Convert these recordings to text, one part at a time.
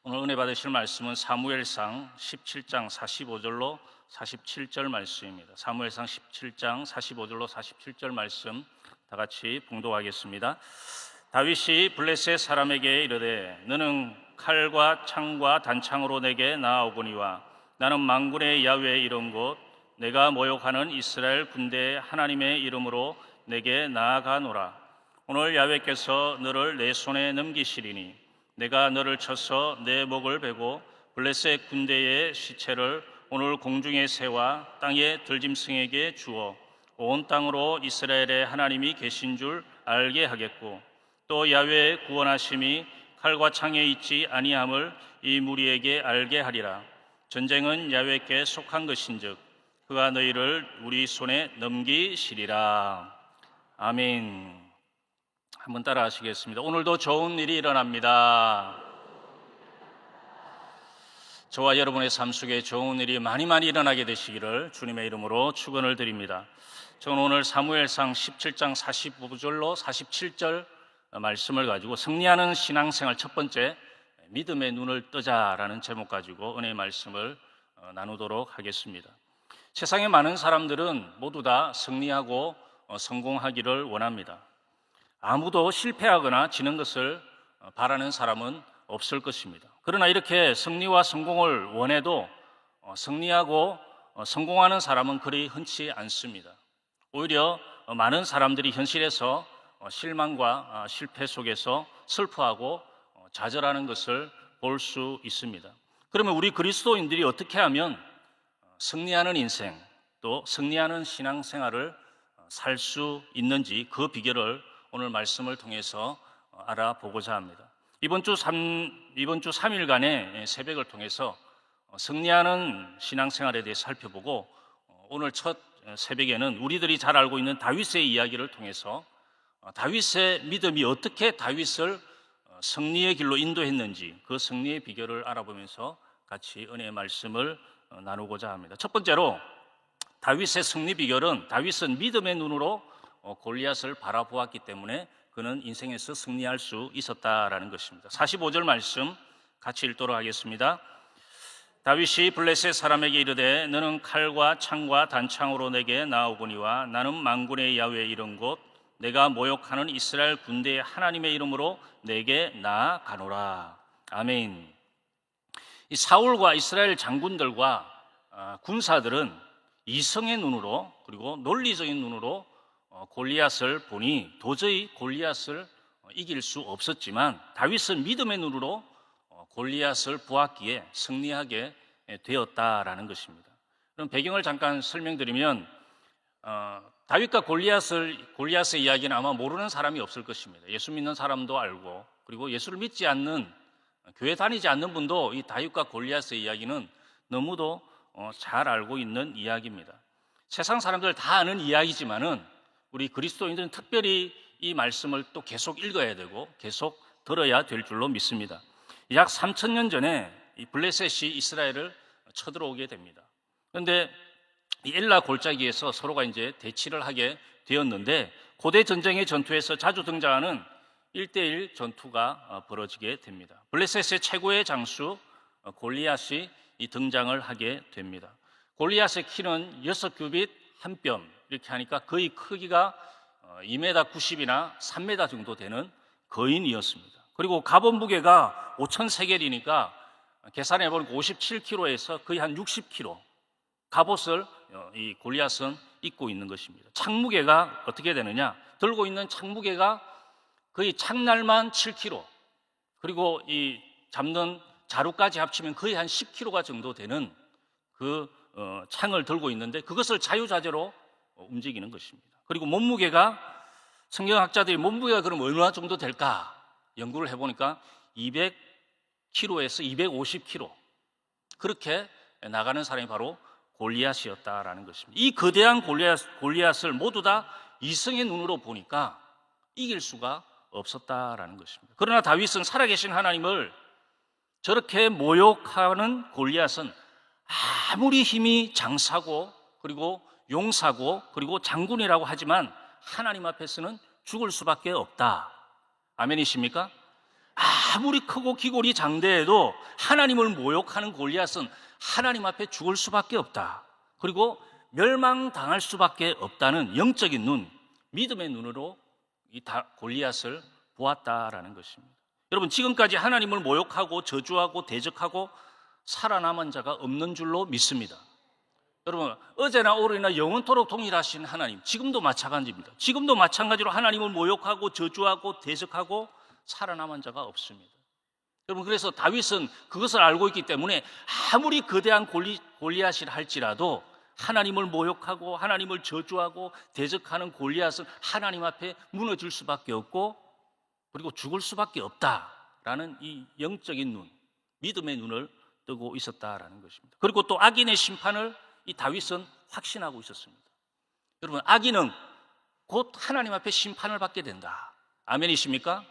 오늘 은혜 받으실 말씀은 사무엘상 17장 45절로 47절 말씀입니다. 사무엘상 17장 45절로 47절 말씀 다 같이 봉독하겠습니다. 다윗이 블레셋 사람에게 이르되 너는 칼과 창과 단창으로 내게 나아오거니와 나는 만군의 야훼의 이름 곧 내가 모욕하는 이스라엘 군대의 하나님의 이름으로 내게 나아가노라. 오늘 야훼께서 너를 내 손에 넘기시리니 내가 너를 쳐서 내 목을 베고 블레셋 군대의 시체를 오늘 공중의 새와 땅의 들짐승에게 주어 온 땅으로 이스라엘의 하나님이 계신 줄 알게 하겠고 또 야훼의 구원하심이 칼과 창에 있지 아니함을 이 무리에게 알게 하리라. 전쟁은 야훼께 속한 것인즉 그가 너희를 우리 손에 넘기시리라. 아멘. 한번 따라 하시겠습니다. 오늘도 좋은 일이 일어납니다. 저와 여러분의 삶 속에 좋은 일이 많이 일어나게 되시기를 주님의 이름으로 축원을 드립니다. 저는 오늘 사무엘상 17장 45절로 47절 말씀을 가지고 승리하는 신앙생활 첫 번째 믿음의 눈을 뜨자라는 제목 가지고 은혜의 말씀을 나누도록 하겠습니다. 세상의 많은 사람들은 모두 다 승리하고 성공하기를 원합니다. 아무도 실패하거나 지는 것을 바라는 사람은 없을 것입니다. 그러나 이렇게 승리와 성공을 원해도 승리하고 성공하는 사람은 그리 흔치 않습니다. 오히려 많은 사람들이 현실에서 실망과 실패 속에서 슬퍼하고 좌절하는 것을 볼 수 있습니다. 그러면 우리 그리스도인들이 어떻게 하면 승리하는 인생 또 승리하는 신앙생활을 살 수 있는지 그 비결을 오늘 말씀을 통해서 알아보고자 합니다. 이번 주 3일간의 새벽을 통해서 승리하는 신앙생활에 대해 살펴보고 오늘 첫 새벽에는 우리들이 잘 알고 있는 다윗의 이야기를 통해서 다윗의 믿음이 어떻게 다윗을 승리의 길로 인도했는지 그 승리의 비결을 알아보면서 같이 은혜의 말씀을 나누고자 합니다. 첫 번째로 다윗의 승리 비결은 다윗은 믿음의 눈으로 골리앗을 바라보았기 때문에 그는 인생에서 승리할 수 있었다라는 것입니다. 45절 말씀 같이 읽도록 하겠습니다. 다윗이 블레셋 사람에게 이르되 너는 칼과 창과 단창으로 내게 나아오거니와 나는 만군의 야훼의 이름 곧 내가 모욕하는 이스라엘 군대의 하나님의 이름으로 내게 나아가노라. 아멘. 이 사울과 이스라엘 장군들과 군사들은 이성의 눈으로 그리고 논리적인 눈으로 골리앗을 보니 도저히 골리앗을 이길 수 없었지만 다윗은 믿음의 눈으로 골리앗을 보았기에 승리하게 되었다라는 것입니다. 그럼 배경을 잠깐 설명드리면 다윗과 골리앗의 이야기는 아마 모르는 사람이 없을 것입니다. 예수 믿는 사람도 알고 그리고 예수를 믿지 않는 교회 다니지 않는 분도 이 다윗과 골리앗의 이야기는 너무도 잘 알고 있는 이야기입니다. 세상 사람들 다 아는 이야기지만은 우리 그리스도인들은 특별히 이 말씀을 또 계속 읽어야 되고 계속 들어야 될 줄로 믿습니다. 약 3,000년 전에 이 블레셋이 이스라엘을 쳐들어오게 됩니다. 그런데 이 엘라 골짜기에서 서로가 이제 대치를 하게 되었는데 고대 전쟁의 전투에서 자주 등장하는 1대1 전투가 벌어지게 됩니다. 블레셋의 최고의 장수 골리앗이 등장을 하게 됩니다. 골리앗의 키는 6규빗 한 뼘 이렇게 하니까 거의 크기가 2m 90이나 3m 정도 되는 거인이었습니다. 그리고 갑옷 무게가 5,000세겔이니까 계산해 보니까 57kg에서 거의 한 60kg 갑옷을 이 골리앗은 입고 있는 것입니다. 창무게가 어떻게 되느냐? 들고 있는 창무게가 거의 창날만 7kg 그리고 이 잡는 자루까지 합치면 거의 한 10kg 정도 되는 그 창을 들고 있는데 그것을 자유자재로 움직이는 것입니다. 그리고 몸무게가 성경학자들이 몸무게가 그럼 얼마 정도 될까 연구를 해보니까 200kg에서 250kg 그렇게 나가는 사람이 바로 골리앗이었다라는 것입니다. 이 거대한 골리앗을 모두 다 이성의 눈으로 보니까 이길 수가 없었다라는 것입니다. 그러나 다윗은 살아계신 하나님을 저렇게 모욕하는 골리앗은 아무리 힘이 장사고 그리고 용사고 그리고 장군이라고 하지만 하나님 앞에서는 죽을 수밖에 없다. 아멘이십니까? 아무리 크고 기골이 장대해도 하나님을 모욕하는 골리앗은 하나님 앞에 죽을 수밖에 없다. 그리고 멸망당할 수밖에 없다는 영적인 눈, 믿음의 눈으로 이 골리앗을 보았다라는 것입니다. 여러분, 지금까지 하나님을 모욕하고 저주하고 대적하고 살아남은 자가 없는 줄로 믿습니다. 여러분, 어제나 오늘이나 영원토록 동일하신 하나님, 지금도 마찬가지입니다. 지금도 마찬가지로 하나님을 모욕하고 저주하고 대적하고 살아남은 자가 없습니다. 여러분, 그래서 다윗은 그것을 알고 있기 때문에 아무리 거대한 골리앗이라 할지라도 하나님을 모욕하고 하나님을 저주하고 대적하는 골리앗은 하나님 앞에 무너질 수밖에 없고 그리고 죽을 수밖에 없다라는 이 영적인 눈, 믿음의 눈을 뜨고 있었다라는 것입니다. 그리고 또 악인의 심판을 이 다윗은 확신하고 있었습니다. 여러분, 악인은 곧 하나님 앞에 심판을 받게 된다. 아멘이십니까?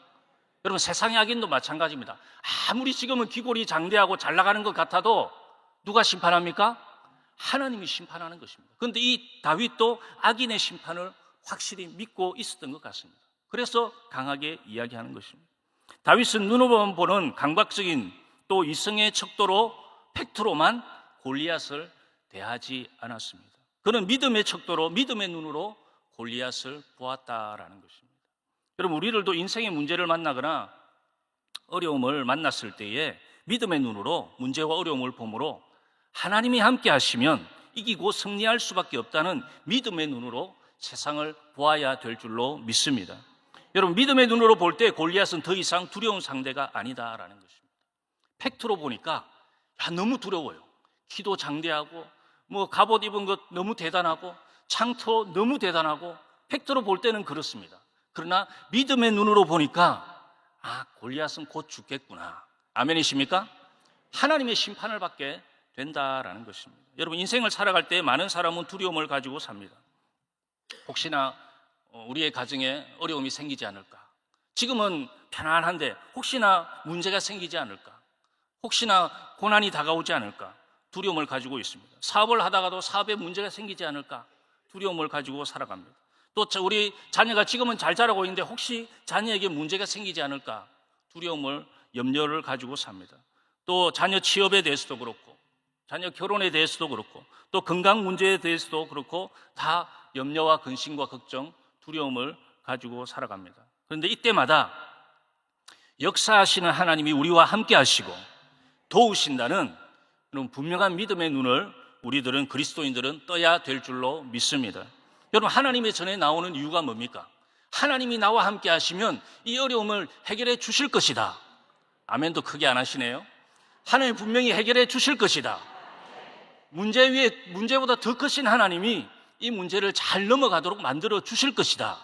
여러분, 세상의 악인도 마찬가지입니다. 아무리 지금은 기골이 장대하고 잘 나가는 것 같아도 누가 심판합니까? 하나님이 심판하는 것입니다. 그런데 이 다윗도 악인의 심판을 확실히 믿고 있었던 것 같습니다. 그래서 강하게 이야기하는 것입니다. 다윗은 눈으로만 보는 감각적인 또 이성의 척도로 팩트로만 골리앗을 대하지 않았습니다. 그는 믿음의 척도로 믿음의 눈으로 골리앗을 보았다라는 것입니다. 여러분, 우리들도 인생의 문제를 만나거나 어려움을 만났을 때에 믿음의 눈으로 문제와 어려움을 보므로 하나님이 함께 하시면 이기고 승리할 수밖에 없다는 믿음의 눈으로 세상을 보아야 될 줄로 믿습니다. 여러분, 믿음의 눈으로 볼 때 골리앗은 더 이상 두려운 상대가 아니다라는 것입니다. 팩트로 보니까 너무 두려워요. 키도 장대하고 갑옷 입은 것 너무 대단하고 창토 너무 대단하고 팩트로 볼 때는 그렇습니다. 그러나 믿음의 눈으로 보니까 골리앗은 곧 죽겠구나. 아멘이십니까? 하나님의 심판을 받게 된다라는 것입니다. 여러분, 인생을 살아갈 때 많은 사람은 두려움을 가지고 삽니다. 혹시나 우리의 가정에 어려움이 생기지 않을까? 지금은 편안한데 혹시나 문제가 생기지 않을까? 혹시나 고난이 다가오지 않을까? 두려움을 가지고 있습니다. 사업을 하다가도 사업에 문제가 생기지 않을까? 두려움을 가지고 살아갑니다. 또 우리 자녀가 지금은 잘 자라고 있는데 혹시 자녀에게 문제가 생기지 않을까? 두려움을, 염려를 가지고 삽니다. 또 자녀 취업에 대해서도 그렇고 자녀 결혼에 대해서도 그렇고 또 건강 문제에 대해서도 그렇고 다 염려와 근심과 걱정, 두려움을 가지고 살아갑니다. 그런데 이때마다 역사하시는 하나님이 우리와 함께 하시고 도우신다는 그런 분명한 믿음의 눈을 우리들은, 그리스도인들은 떠야 될 줄로 믿습니다. 여러분, 하나님의 전에 나오는 이유가 뭡니까? 하나님이 나와 함께 하시면 이 어려움을 해결해 주실 것이다. 아멘도 크게 안 하시네요. 하나님 분명히 해결해 주실 것이다. 문제 위에 문제보다 더 크신 하나님이 이 문제를 잘 넘어가도록 만들어 주실 것이다.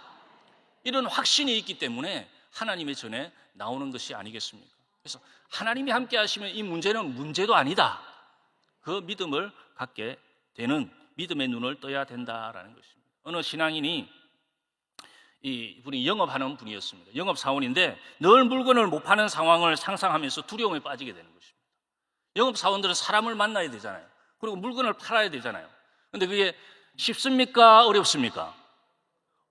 이런 확신이 있기 때문에 하나님의 전에 나오는 것이 아니겠습니까? 그래서 하나님이 함께 하시면 이 문제는 문제도 아니다. 그 믿음을 갖게 되는 믿음의 눈을 떠야 된다라는 것입니다. 어느 신앙인이 이분이 영업하는 분이었습니다. 영업사원인데 늘 물건을 못 파는 상황을 상상하면서 두려움에 빠지게 되는 것입니다. 영업사원들은 사람을 만나야 되잖아요. 그리고 물건을 팔아야 되잖아요. 그런데 그게 쉽습니까? 어렵습니까?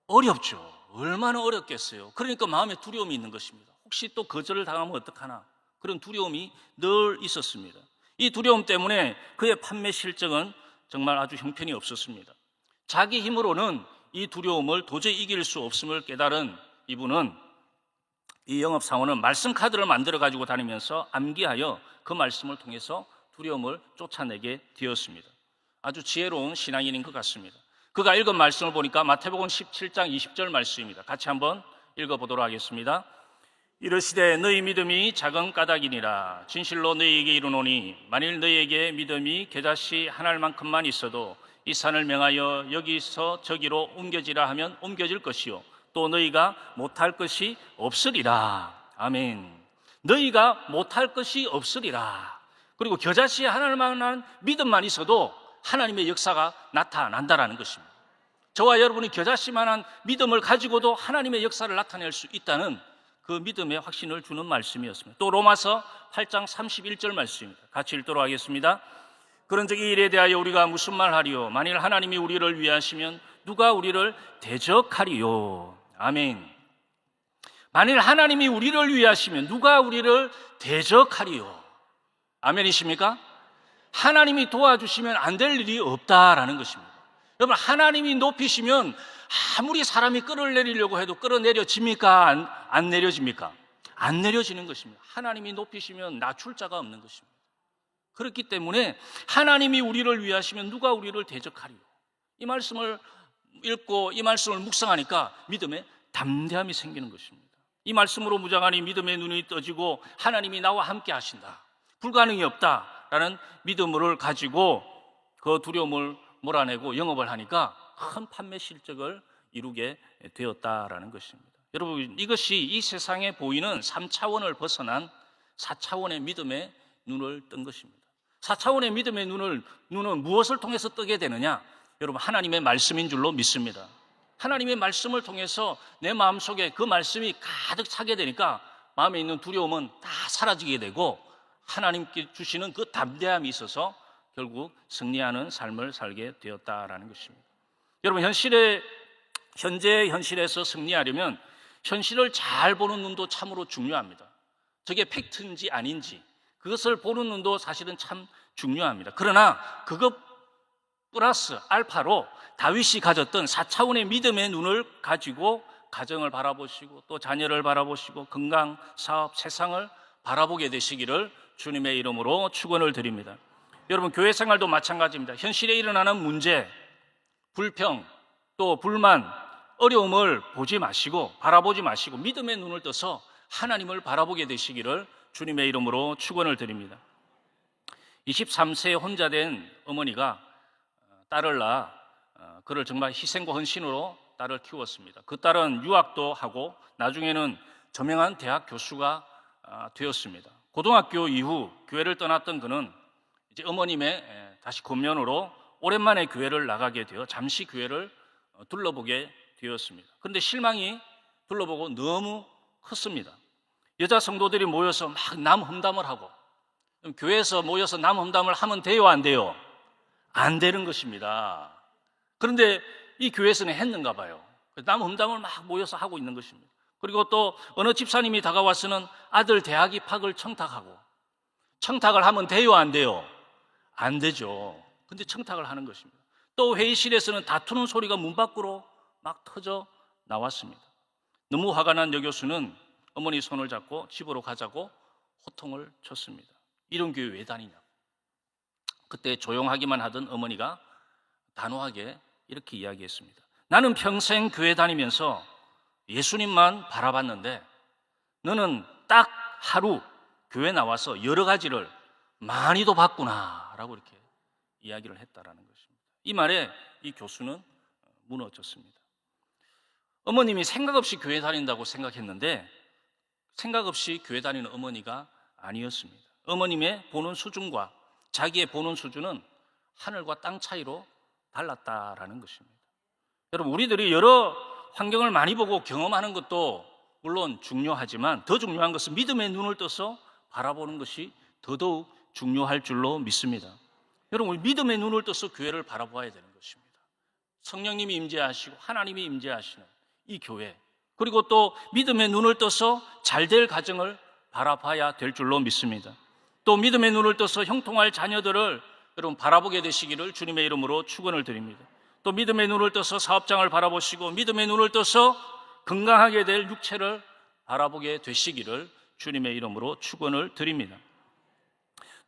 어렵죠. 얼마나 어렵겠어요. 그러니까 마음에 두려움이 있는 것입니다. 혹시 또 거절을 당하면 어떡하나, 그런 두려움이 늘 있었습니다. 이 두려움 때문에 그의 판매 실적은 정말 아주 형편이 없었습니다. 자기 힘으로는 이 두려움을 도저히 이길 수 없음을 깨달은 이분은, 이 영업사원은 말씀 카드를 만들어 가지고 다니면서 암기하여 그 말씀을 통해서 두려움을 쫓아내게 되었습니다. 아주 지혜로운 신앙인인 것 같습니다. 그가 읽은 말씀을 보니까 마태복음 17장 20절 말씀입니다. 같이 한번 읽어보도록 하겠습니다. 이르시되 너희 믿음이 작은 까닭이니라. 진실로 너희에게 이르노니 만일 너희에게 믿음이 겨자씨 한 알만큼만 있어도 이 산을 명하여 여기서 저기로 옮겨지라 하면 옮겨질 것이요 또 너희가 못할 것이 없으리라. 아멘. 너희가 못할 것이 없으리라. 그리고 겨자씨 한 알만한 믿음만 있어도 하나님의 역사가 나타난다라는 것입니다. 저와 여러분이 겨자씨만한 믿음을 가지고도 하나님의 역사를 나타낼 수 있다는 그 믿음의 확신을 주는 말씀이었습니다. 또 로마서 8장 31절 말씀입니다. 같이 읽도록 하겠습니다. 그런즉 이 일에 대하여 우리가 무슨 말하리요? 만일 하나님이 우리를 위하시면 누가 우리를 대적하리요? 아멘. 만일 하나님이 우리를 위하시면 누가 우리를 대적하리요? 아멘이십니까? 하나님이 도와주시면 안 될 일이 없다라는 것입니다. 여러분, 하나님이 높이시면 아무리 사람이 끌어내리려고 해도 끌어내려집니까? 안 내려집니까? 안 내려지는 것입니다. 하나님이 높이시면 낮출 자가 없는 것입니다. 그렇기 때문에 하나님이 우리를 위하시면 누가 우리를 대적하리요? 이 말씀을 읽고 이 말씀을 묵상하니까 믿음에 담대함이 생기는 것입니다. 이 말씀으로 무장하니 믿음의 눈이 떠지고 하나님이 나와 함께 하신다, 불가능이 없다라는 믿음을 가지고 그 두려움을 몰아내고 영업을 하니까 큰 판매 실적을 이루게 되었다라는 것입니다. 여러분, 이것이 이 세상에 보이는 3차원을 벗어난 4차원의 믿음의 눈을 뜬 것입니다. 4차원의 믿음의 눈은 무엇을 통해서 뜨게 되느냐? 여러분, 하나님의 말씀인 줄로 믿습니다. 하나님의 말씀을 통해서 내 마음속에 그 말씀이 가득 차게 되니까 마음에 있는 두려움은 다 사라지게 되고 하나님께 주시는 그 담대함이 있어서 결국 승리하는 삶을 살게 되었다라는 것입니다. 여러분, 현재 현실에서 승리하려면 현실을 잘 보는 눈도 참으로 중요합니다. 저게 팩트인지 아닌지 그것을 보는 눈도 사실은 참 중요합니다. 그러나 그것 플러스 알파로 다윗이 가졌던 4차원의 믿음의 눈을 가지고 가정을 바라보시고 또 자녀를 바라보시고 건강, 사업, 세상을 바라보게 되시기를 주님의 이름으로 축원을 드립니다. 여러분, 교회 생활도 마찬가지입니다. 현실에 일어나는 문제, 불평, 또 불만, 어려움을 보지 마시고 바라보지 마시고 믿음의 눈을 떠서 하나님을 바라보게 되시기를 주님의 이름으로 축원을 드립니다. 23세 혼자 된 어머니가 딸을 낳아 그를 정말 희생과 헌신으로 딸을 키웠습니다. 그 딸은 유학도 하고 나중에는 저명한 대학 교수가 되었습니다. 고등학교 이후 교회를 떠났던 그는 이제 어머님의 다시 권면으로 오랜만에 교회를 나가게 되어 잠시 교회를 둘러보게 되었습니다. 그런데 실망이 둘러보고 너무 컸습니다. 여자 성도들이 모여서 막 남 험담을 하고, 교회에서 모여서 남 험담을 하면 돼요, 안 돼요? 안 되는 것입니다. 그런데 이 교회에서는 했는가 봐요. 남 험담을 막 모여서 하고 있는 것입니다. 그리고 또 어느 집사님이 다가와서는 아들 대학 입학을 청탁하고, 청탁을 하면 돼요, 안 돼요? 안 되죠. 근데 청탁을 하는 것입니다. 또 회의실에서는 다투는 소리가 문 밖으로 막 터져 나왔습니다. 너무 화가 난 여교수는 어머니 손을 잡고 집으로 가자고 호통을 쳤습니다. 이런 교회 왜 다니냐? 그때 조용하기만 하던 어머니가 단호하게 이렇게 이야기했습니다. 나는 평생 교회 다니면서 예수님만 바라봤는데 너는 딱 하루 교회 나와서 여러 가지를 많이도 봤구나 라고 이렇게 이야기를 했다라는 것입니다. 이 말에 이 교수는 무너졌습니다. 어머님이 생각 없이 교회 다닌다고 생각했는데 생각 없이 교회 다니는 어머니가 아니었습니다. 어머님의 보는 수준과 자기의 보는 수준은 하늘과 땅 차이로 달랐다라는 것입니다. 여러분, 우리들이 여러 환경을 많이 보고 경험하는 것도 물론 중요하지만 더 중요한 것은 믿음의 눈을 떠서 바라보는 것이 더더욱 중요할 줄로 믿습니다. 여러분, 우리 믿음의 눈을 떠서 교회를 바라봐야 되는 것입니다. 성령님이 임재하시고 하나님이 임재하시는 이 교회, 그리고 또 믿음의 눈을 떠서 잘될 가정을 바라봐야 될 줄로 믿습니다. 또 믿음의 눈을 떠서 형통할 자녀들을 여러분 바라보게 되시기를 주님의 이름으로 축원을 드립니다. 또 믿음의 눈을 떠서 사업장을 바라보시고 믿음의 눈을 떠서 건강하게 될 육체를 바라보게 되시기를 주님의 이름으로 축원을 드립니다.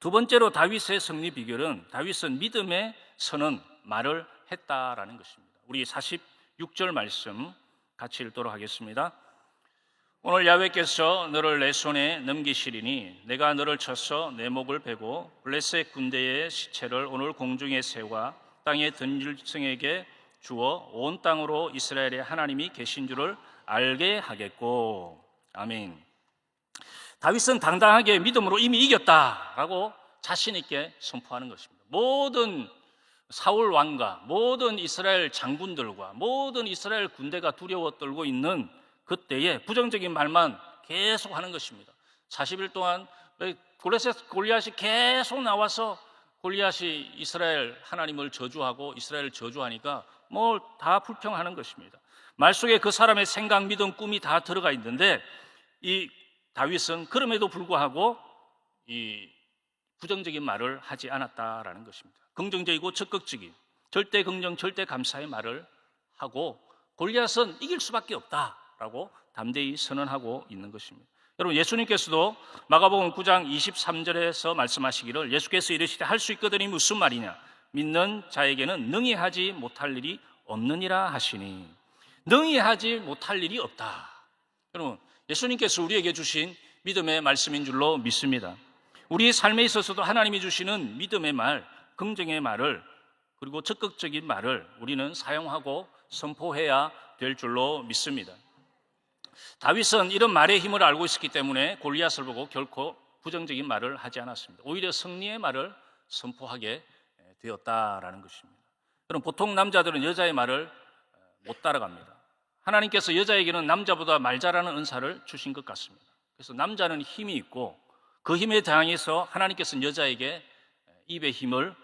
두 번째로 다윗의 승리 비결은 다윗은 믿음에 서는 말을 했다라는 것입니다. 우리 46절 말씀 같이 읽도록 하겠습니다. 오늘 야훼께서 너를 내 손에 넘기시리니 내가 너를 쳐서 내 목을 베고 블레셋 군대의 시체를 오늘 공중의 새와 땅의 든질성에게 주어 온 땅으로 이스라엘의 하나님이 계신 줄을 알게 하겠고. 아멘. 다윗은 당당하게 믿음으로 이미 이겼다라고 자신 있게 선포하는 것입니다. 모든 사울 왕과 모든 이스라엘 장군들과 모든 이스라엘 군대가 두려워 떨고 있는 그때에 부정적인 말만 계속 하는 것입니다. 40일 동안 블레셋 골리앗이 계속 나와서 골리앗이 이스라엘 하나님을 저주하고 이스라엘을 저주하니까 뭐 다 불평하는 것입니다. 말 속에 그 사람의 생각, 믿음, 꿈이 다 들어가 있는데 이 다윗은 그럼에도 불구하고 이 부정적인 말을 하지 않았다라는 것입니다. 긍정적이고 적극적인 절대 긍정, 절대 감사의 말을 하고 골리앗은 이길 수밖에 없다라고 담대히 선언하고 있는 것입니다. 여러분, 예수님께서도 마가복음 9장 23절에서 말씀하시기를 예수께서 이르시되 할 수 있거든이 무슨 말이냐, 믿는 자에게는 능히 하지 못할 일이 없느니라 하시니, 능히 하지 못할 일이 없다. 여러분, 예수님께서 우리에게 주신 믿음의 말씀인 줄로 믿습니다. 우리 삶에 있어서도 하나님이 주시는 믿음의 말, 긍정의 말을, 그리고 적극적인 말을 우리는 사용하고 선포해야 될 줄로 믿습니다. 다윗은 이런 말의 힘을 알고 있었기 때문에 골리앗을 보고 결코 부정적인 말을 하지 않았습니다. 오히려 승리의 말을 선포하게 되었다라는 것입니다. 여러분, 보통 남자들은 여자의 말을 못 따라갑니다. 하나님께서 여자에게는 남자보다 말 잘하는 은사를 주신 것 같습니다. 그래서 남자는 힘이 있고 그 힘에 대항해서 하나님께서는 여자에게 입의 힘을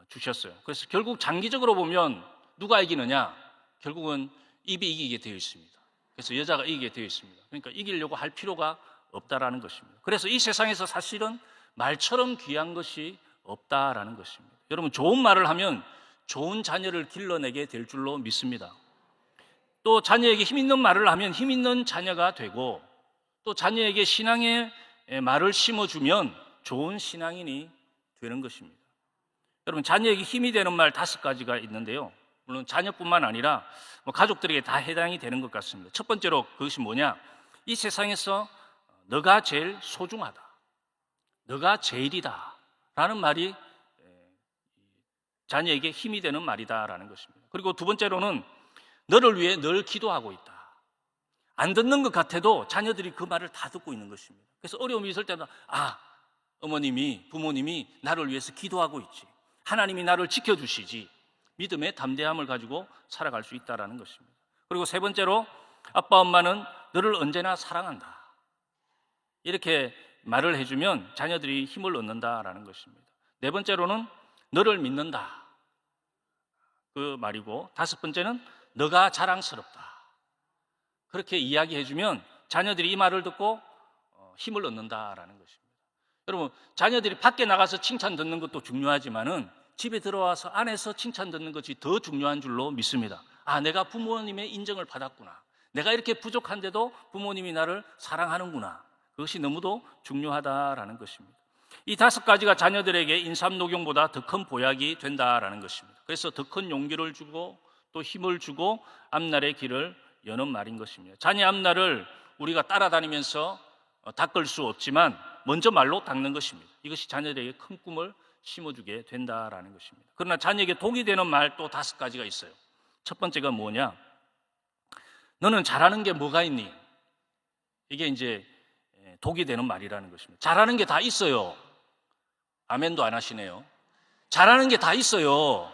주셨어요. 그래서 결국 장기적으로 보면 누가 이기느냐? 결국은 입이 이기게 되어 있습니다. 그래서 여자가 이기게 되어 있습니다. 그러니까 이기려고 할 필요가 없다라는 것입니다. 그래서 이 세상에서 사실은 말처럼 귀한 것이 없다라는 것입니다. 여러분, 좋은 말을 하면 좋은 자녀를 길러내게 될 줄로 믿습니다. 또 자녀에게 힘 있는 말을 하면 힘 있는 자녀가 되고, 또 자녀에게 신앙의 말을 심어주면 좋은 신앙인이 되는 것입니다. 여러분, 자녀에게 힘이 되는 말 5가지가 있는데요. 물론 자녀뿐만 아니라 가족들에게 다 해당이 되는 것 같습니다. 첫 번째로 그것이 뭐냐? 이 세상에서 너가 제일 소중하다, 너가 제일이다 라는 말이 자녀에게 힘이 되는 말이다라는 것입니다. 그리고 두 번째로는 너를 위해 늘 기도하고 있다. 안 듣는 것 같아도 자녀들이 그 말을 다 듣고 있는 것입니다. 그래서 어려움이 있을 때는 어머님이, 부모님이 나를 위해서 기도하고 있지, 하나님이 나를 지켜주시지, 믿음의 담대함을 가지고 살아갈 수 있다는 것입니다. 그리고 세 번째로 아빠 엄마는 너를 언제나 사랑한다, 이렇게 말을 해주면 자녀들이 힘을 얻는다라는 것입니다. 네 번째로는 너를 믿는다, 그 말이고, 다섯 번째는 너가 자랑스럽다, 그렇게 이야기해주면 자녀들이 이 말을 듣고 힘을 얻는다라는 것입니다. 여러분, 자녀들이 밖에 나가서 칭찬 듣는 것도 중요하지만은 집에 들어와서 안에서 칭찬 듣는 것이 더 중요한 줄로 믿습니다. 내가 부모님의 인정을 받았구나, 내가 이렇게 부족한데도 부모님이 나를 사랑하는구나, 그것이 너무도 중요하다라는 것입니다. 이 5가지가 자녀들에게 인삼녹용보다 더 큰 보약이 된다라는 것입니다. 그래서 더 큰 용기를 주고 또 힘을 주고 앞날의 길을 여는 말인 것입니다. 자녀 앞날을 우리가 따라다니면서 닦을 수 없지만 먼저 말로 닦는 것입니다. 이것이 자녀들에게 큰 꿈을 심어주게 된다라는 것입니다. 그러나 자녀에게 독이 되는 말 또 5가지가 있어요. 첫 번째가 뭐냐? 너는 잘하는 게 뭐가 있니? 이게 이제 독이 되는 말이라는 것입니다. 잘하는 게 다 있어요. 아멘도 안 하시네요. 잘하는 게 다 있어요.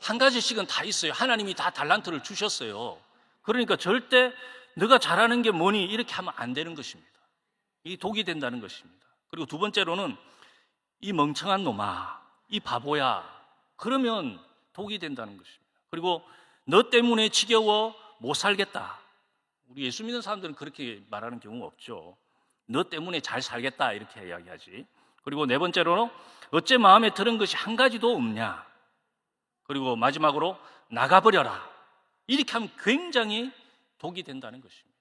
한 가지씩은 다 있어요. 하나님이 다 달란트를 주셨어요. 그러니까 절대 너가 잘하는 게 뭐니? 이렇게 하면 안 되는 것입니다. 이 독이 된다는 것입니다. 그리고 두 번째로는 이 멍청한 놈아, 이 바보야, 그러면 독이 된다는 것입니다. 그리고 너 때문에 지겨워 못 살겠다. 우리 예수 믿는 사람들은 그렇게 말하는 경우가 없죠. 너 때문에 잘 살겠다, 이렇게 이야기하지. 그리고 네 번째로는 어째 마음에 드는 것이 한 가지도 없냐. 그리고 마지막으로 나가버려라, 이렇게 하면 굉장히 독이 된다는 것입니다.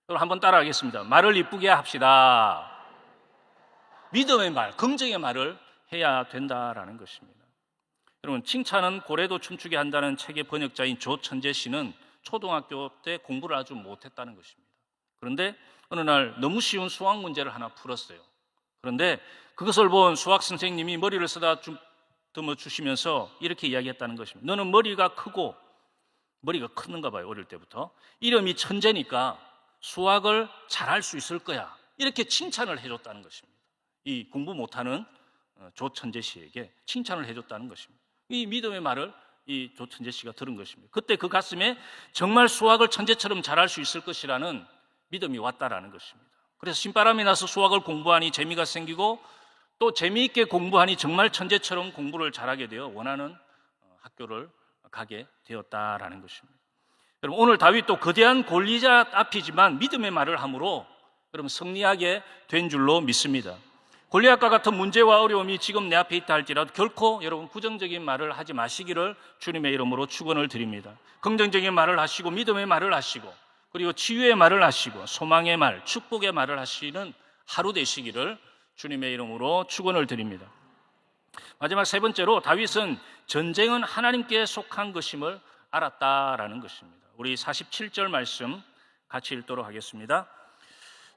여러분, 한번 따라하겠습니다. 말을 이쁘게 합시다. 믿음의 말, 긍정의 말을 해야 된다라는 것입니다. 여러분, 칭찬은 고래도 춤추게 한다는 책의 번역자인 조천재 씨는 초등학교 때 공부를 아주 못했다는 것입니다. 그런데 어느 날 너무 쉬운 수학 문제를 하나 풀었어요. 그런데 그것을 본 수학 선생님이 머리를 쓰다듬어 주시면서 이렇게 이야기했다는 것입니다. 너는 머리가 크는가 봐요. 어릴 때부터 이름이 천재니까 수학을 잘할 수 있을 거야, 이렇게 칭찬을 해줬다는 것입니다. 이 공부 못하는 조천재 씨에게 칭찬을 해줬다는 것입니다. 이 믿음의 말을 이 조천재 씨가 들은 것입니다. 그때 그 가슴에 정말 수학을 천재처럼 잘할 수 있을 것이라는 믿음이 왔다라는 것입니다. 그래서 신바람이 나서 수학을 공부하니 재미가 생기고 또 재미있게 공부하니 정말 천재처럼 공부를 잘하게 되어 원하는 학교를 가게 되었다라는 것입니다. 여러분, 오늘 다윗도 거대한 골리앗 앞이지만 믿음의 말을 함으로 여러분 승리하게 된 줄로 믿습니다. 골리앗과 같은 문제와 어려움이 지금 내 앞에 있다 할지라도 결코 여러분 부정적인 말을 하지 마시기를 주님의 이름으로 축원을 드립니다. 긍정적인 말을 하시고 믿음의 말을 하시고 그리고 치유의 말을 하시고 소망의 말, 축복의 말을 하시는 하루 되시기를 주님의 이름으로 축원을 드립니다. 마지막 세 번째로 다윗은 전쟁은 하나님께 속한 것임을 알았다라는 것입니다. 우리 47절 말씀 같이 읽도록 하겠습니다.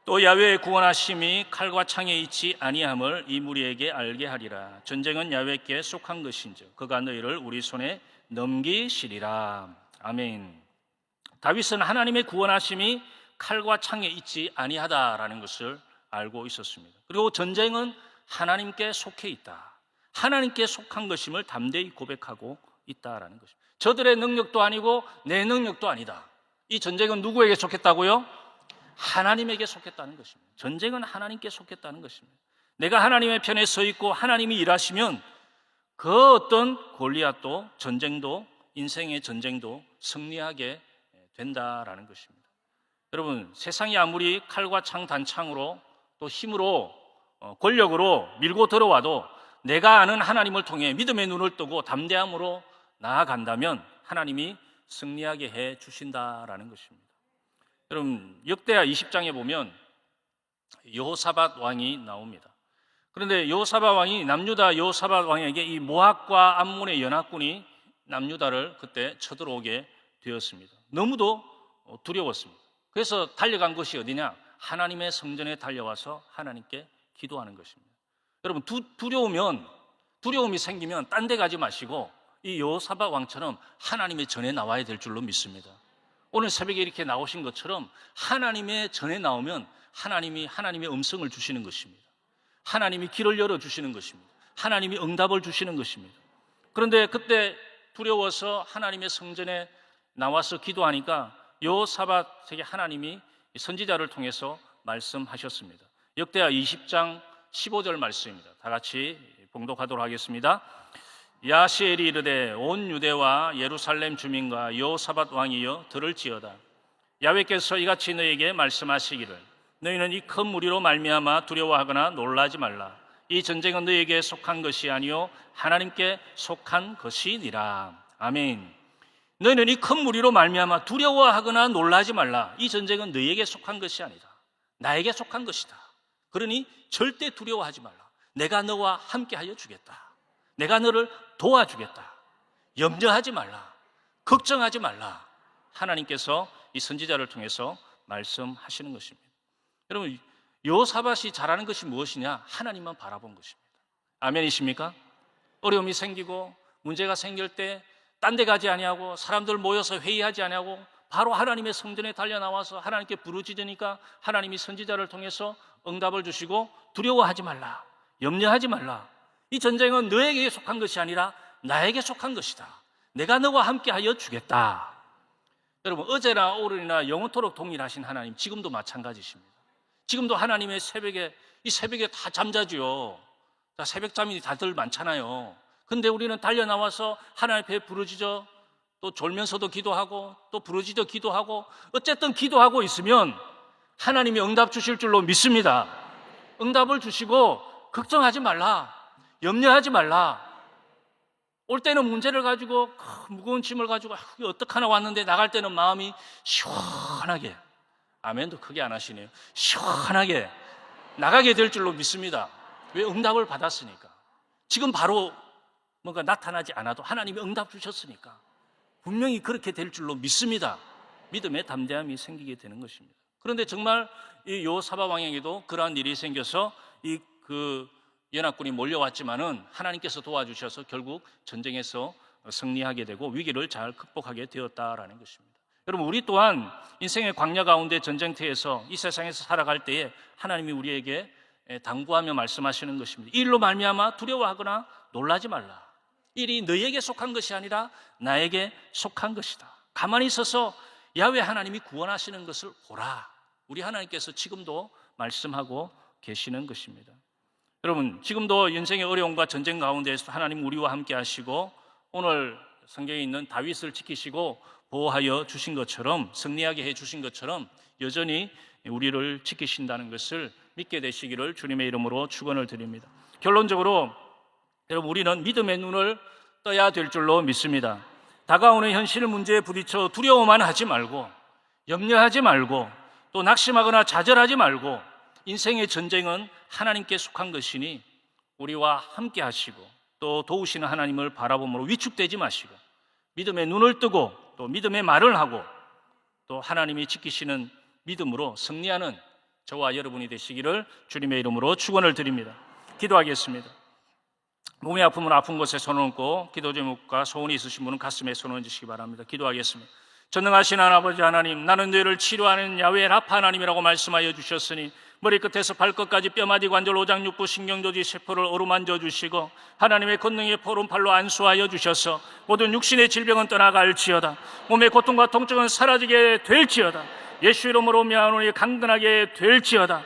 또 야훼의 구원하심이 칼과 창에 있지 아니함을 이 무리에게 알게 하리라. 전쟁은 야훼께 속한 것인즉 그가 너희를 우리 손에 넘기시리라. 아멘. 다윗은 하나님의 구원하심이 칼과 창에 있지 아니하다라는 것을 알고 있었습니다. 그리고 전쟁은 하나님께 속해 있다, 하나님께 속한 것임을 담대히 고백하고 있다라는 것입니다. 저들의 능력도 아니고 내 능력도 아니다. 이 전쟁은 누구에게 속했다고요? 하나님에게 속했다는 것입니다. 전쟁은 하나님께 속했다는 것입니다. 내가 하나님의 편에 서 있고 하나님이 일하시면 그 어떤 골리앗도 전쟁도 인생의 전쟁도 승리하게 된다라는 것입니다. 여러분, 세상이 아무리 칼과 창 단창으로 또 힘으로 권력으로 밀고 들어와도 내가 아는 하나님을 통해 믿음의 눈을 뜨고 담대함으로 나아간다면 하나님이 승리하게 해 주신다라는 것입니다. 여러분, 역대하 20장에 보면 여호사밧 왕이 나옵니다. 그런데 여호사밧 왕이 남유다 여호사밧 왕에게 이 모압과 암몬의 연합군이 남유다를 그때 쳐들어오게 되었습니다. 너무도 두려웠습니다. 그래서 달려간 것이 어디냐? 하나님의 성전에 달려와서 하나님께 기도하는 것입니다. 여러분, 두려움이 생기면 딴 데 가지 마시고 이 여호사밧 왕처럼 하나님의 전에 나와야 될 줄로 믿습니다. 오늘 새벽에 이렇게 나오신 것처럼 하나님의 전에 나오면 하나님이 하나님의 음성을 주시는 것입니다. 하나님이 길을 열어주시는 것입니다. 하나님이 응답을 주시는 것입니다. 그런데 그때 두려워서 하나님의 성전에 나와서 기도하니까 여호사밧에게 하나님이 선지자를 통해서 말씀하셨습니다. 역대하 20장 15절 말씀입니다. 다 같이 봉독하도록 하겠습니다. 야시엘이 이르되 온 유대와 예루살렘 주민과 여호사밧 왕이여 들을지어다. 야훼께서 이같이 너에게 말씀하시기를 너희는 이 큰 무리로 말미암아 두려워하거나 놀라지 말라. 이 전쟁은 너에게 속한 것이 아니요 하나님께 속한 것이니라. 아멘. 너희는 이 큰 무리로 말미암아 두려워하거나 놀라지 말라. 이 전쟁은 너에게 속한 것이 아니다, 나에게 속한 것이다. 그러니 절대 두려워하지 말라. 내가 너와 함께하여 주겠다. 내가 너를 도와주겠다. 염려하지 말라. 걱정하지 말라. 하나님께서 이 선지자를 통해서 말씀하시는 것입니다. 여러분, 여호사밧이 잘하는 것이 무엇이냐? 하나님만 바라본 것입니다. 아멘이십니까? 어려움이 생기고 문제가 생길 때 딴 데 가지 아니하고 사람들 모여서 회의하지 아니하고 바로 하나님의 성전에 달려 나와서 하나님께 부르짖으니까 하나님이 선지자를 통해서 응답을 주시고 두려워하지 말라, 염려하지 말라. 이 전쟁은 너에게 속한 것이 아니라 나에게 속한 것이다. 내가 너와 함께하여 주겠다. 여러분, 어제나 오늘이나 영원토록 동일하신 하나님 지금도 마찬가지십니다. 지금도 하나님의 이 새벽에 다 잠자지요. 다 새벽잠이 다들 많잖아요. 근데 우리는 달려 나와서 하나님 앞에 부르짖어 또 졸면서도 기도하고 또 부르짖어 기도하고 어쨌든 기도하고 있으면 하나님이 응답 주실 줄로 믿습니다. 응답을 주시고 걱정하지 말라, 염려하지 말라. 올 때는 문제를 가지고 무거운 짐을 가지고 어떡하나 왔는데 나갈 때는 마음이 시원하게, 아멘도 크게 안 하시네요, 시원하게 나가게 될 줄로 믿습니다. 왜? 응답을 받았으니까. 지금 바로 뭔가 나타나지 않아도 하나님이 응답 주셨으니까 분명히 그렇게 될 줄로 믿습니다. 믿음의 담대함이 생기게 되는 것입니다. 그런데 정말 이 여호사밧 왕에게도 그러한 일이 생겨서 그 연합군이 몰려왔지만은 하나님께서 도와주셔서 결국 전쟁에서 승리하게 되고 위기를 잘 극복하게 되었다라는 것입니다. 여러분, 우리 또한 인생의 광야 가운데 전쟁터에서 이 세상에서 살아갈 때에 하나님이 우리에게 당부하며 말씀하시는 것입니다. 이 일로 말미암아 두려워하거나 놀라지 말라. 일이 너에게 속한 것이 아니라 나에게 속한 것이다. 가만히 있어서 야훼 하나님이 구원하시는 것을 보라. 우리 하나님께서 지금도 말씀하고 계시는 것입니다. 여러분, 지금도 인생의 어려움과 전쟁 가운데에서 하나님 우리와 함께 하시고 오늘 성경에 있는 다윗을 지키시고 보호하여 주신 것처럼, 승리하게 해 주신 것처럼 여전히 우리를 지키신다는 것을 믿게 되시기를 주님의 이름으로 축원을 드립니다. 결론적으로 여러분, 우리는 믿음의 눈을 떠야 될 줄로 믿습니다. 다가오는 현실 문제에 부딪혀 두려워만 하지 말고, 염려하지 말고, 또 낙심하거나 좌절하지 말고, 인생의 전쟁은 하나님께 속한 것이니 우리와 함께 하시고 또 도우시는 하나님을 바라봄으로 위축되지 마시고 믿음의 눈을 뜨고 또 믿음의 말을 하고 또 하나님이 지키시는 믿음으로 승리하는 저와 여러분이 되시기를 주님의 이름으로 축원을 드립니다. 기도하겠습니다. 몸이 아프면 아픈 곳에 손을 얹고 기도 제목과 소원이 있으신 분은 가슴에 손을 얹으시기 바랍니다. 기도하겠습니다. 전능하신 아버지 하나님, 나는 너희를 치료하는 야훼 라파 하나님이라고 말씀하여 주셨으니 머리끝에서 발끝까지 뼈마디 관절 오장육부 신경조지 세포를 어루만져 주시고 하나님의 권능의 오른팔로 안수하여 주셔서 모든 육신의 질병은 떠나갈지어다. 몸의 고통과 통증은 사라지게 될지어다. 예수 이름으로 명하노니 강건하게 될지어다.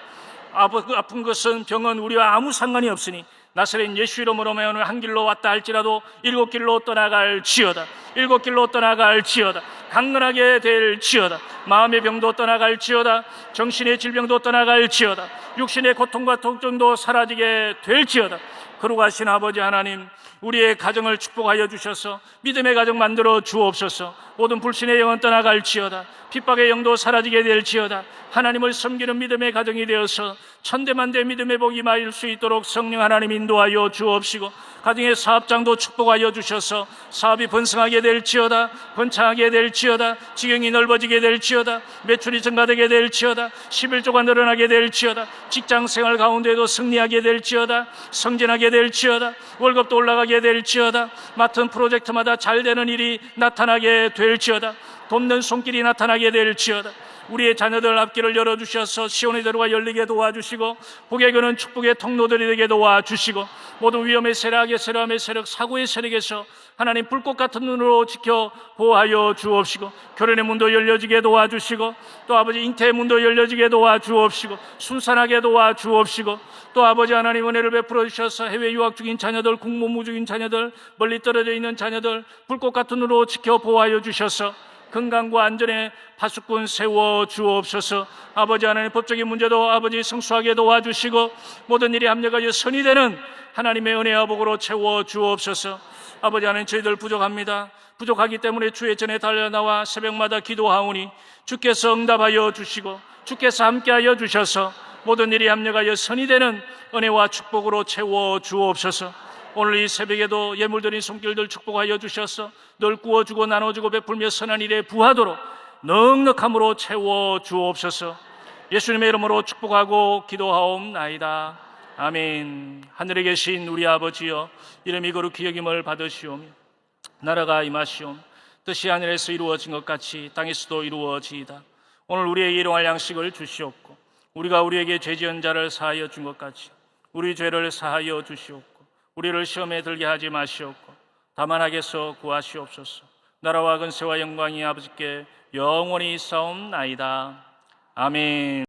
아픈 것은 병은 우리와 아무 상관이 없으니 나사렛 예수 이름으로 명하노니 한 길로 왔다 할지라도 7길로 떠나갈지어다. 7길로 떠나갈지어다. 강건하게 될지어다. 마음의 병도 떠나갈지어다. 정신의 질병도 떠나갈지어다. 육신의 고통과 통증도 사라지게 될지어다. 거룩하신 아버지 하나님, 우리의 가정을 축복하여 주셔서 믿음의 가정 만들어 주옵소서. 모든 불신의 영은 떠나갈지어다. 핍박의 영도 사라지게 될지어다. 하나님을 섬기는 믿음의 가정이 되어서 천대만대 믿음의 복이 임할 수 있도록 성령 하나님 인도하여 주옵시고 가정의 사업장도 축복하여 주셔서 사업이 번성하게 될지어다. 번창하게 될지어다. 지경이 넓어지게 될지어다. 매출이 증가되게 될지어다. 11조가 늘어나게 될지어다. 직장생활 가운데도 승리하게 될지어다. 성진하게 될지어다. 월급도 올라가게 될지어다. 맡은 프로젝트마다 잘 되는 일이 나타나게 될지어다. 돕는 손길이 나타나게 될지어다. 우리의 자녀들 앞길을 열어주셔서 시온의 대로가 열리게 도와주시고 복에 거는 축복의 통로들이 되게 도와주시고 모든 위험의 세력, 악의 세력, 암의 세력, 사고의 세력에서 하나님 불꽃 같은 눈으로 지켜 보호하여 주옵시고 결혼의 문도 열려지게 도와주시고 또 아버지 잉태의 문도 열려지게 도와주옵시고 순산하게 도와주옵시고 또 아버지 하나님 은혜를 베풀어 주셔서 해외 유학 중인 자녀들, 국무무 중인 자녀들, 멀리 떨어져 있는 자녀들 불꽃 같은 눈으로 지켜 보호하여 주셔서 건강과 안전에 파수꾼 세워 주옵소서. 아버지 하나님 법적인 문제도 아버지 성수하게 도와주시고 모든 일이 합력하여 선이 되는 하나님의 은혜와 복으로 채워 주옵소서. 아버지 하나님, 저희들 부족합니다. 부족하기 때문에 주의 전에 달려나와 새벽마다 기도하오니 주께서 응답하여 주시고 주께서 함께하여 주셔서 모든 일이 합력하여 선이 되는 은혜와 축복으로 채워 주옵소서. 오늘 이 새벽에도 예물드린 손길들 축복하여 주셔서 늘 구워주고 나눠주고 베풀며 선한 일에 부하도록 넉넉함으로 채워 주옵소서. 예수님의 이름으로 축복하고 기도하옵나이다. 아멘. 하늘에 계신 우리 아버지여, 이름이 거룩히 여김을 받으시오며 나라가 임하시오며 뜻이 하늘에서 이루어진 것 같이 땅에서도 이루어지이다. 오늘 우리에게 일용할 양식을 주시옵고 우리가 우리에게 죄 지은 자를 사하여 준 것 같이 우리 죄를 사하여 주시옵고 우리를 시험에 들게 하지 마시옵고 다만 악에서 구하시옵소서. 나라와 근세와 영광이 아버지께 영원히 있사옵나이다. 아멘.